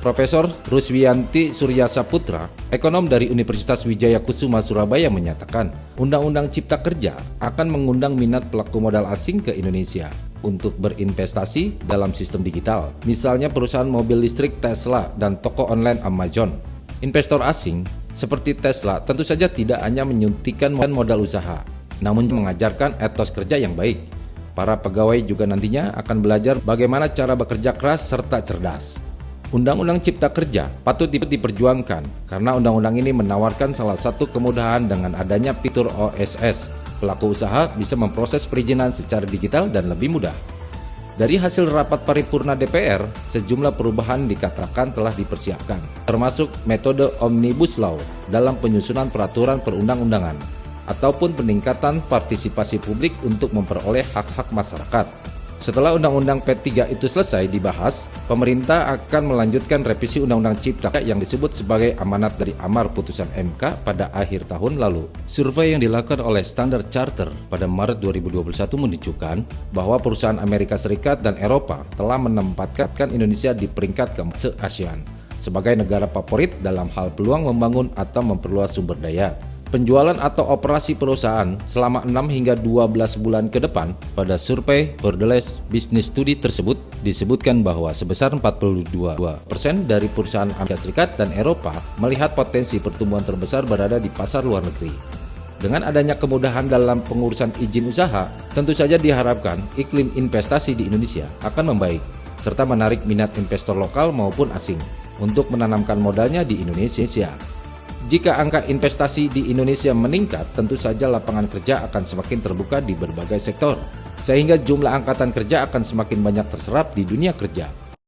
Profesor Ruswiyanti Suryasaputra, ekonom dari Universitas Wijaya Kusuma Surabaya menyatakan, Undang-Undang Cipta Kerja akan mengundang minat pelaku modal asing ke Indonesia untuk berinvestasi dalam sistem digital, misalnya perusahaan mobil listrik Tesla dan toko online Amazon. Investor asing seperti Tesla tentu saja tidak hanya menyuntikkan modal usaha, namun mengajarkan etos kerja yang baik. Para pegawai juga nantinya akan belajar bagaimana cara bekerja keras serta cerdas. Undang-Undang Cipta Kerja patut diperjuangkan karena undang-undang ini menawarkan salah satu kemudahan dengan adanya fitur OSS. Pelaku usaha bisa memproses perizinan secara digital dan lebih mudah. Dari hasil rapat paripurna DPR, sejumlah perubahan dikatakan telah dipersiapkan, termasuk metode Omnibus Law dalam penyusunan peraturan perundang-undangan, ataupun peningkatan partisipasi publik untuk memperoleh hak-hak masyarakat. Setelah Undang-Undang P3 itu selesai dibahas, pemerintah akan melanjutkan revisi Undang-Undang Cipta yang disebut sebagai amanat dari amar putusan MK pada akhir tahun lalu. Survei yang dilakukan oleh Standard Charter pada Maret 2021 menunjukkan bahwa perusahaan Amerika Serikat dan Eropa telah menempatkan Indonesia di peringkat keempat se-ASEAN sebagai negara favorit dalam hal peluang membangun atau memperluas sumber daya. Penjualan atau operasi perusahaan selama 6 hingga 12 bulan ke depan pada survei Borderless Business Study tersebut disebutkan bahwa sebesar 42% dari perusahaan Amerika Serikat dan Eropa melihat potensi pertumbuhan terbesar berada di pasar luar negeri. Dengan adanya kemudahan dalam pengurusan izin usaha, tentu saja diharapkan iklim investasi di Indonesia akan membaik, serta menarik minat investor lokal maupun asing untuk menanamkan modalnya di Indonesia. Jika angka investasi di Indonesia meningkat, tentu saja lapangan kerja akan semakin terbuka di berbagai sektor, sehingga jumlah angkatan kerja akan semakin banyak terserap di dunia kerja.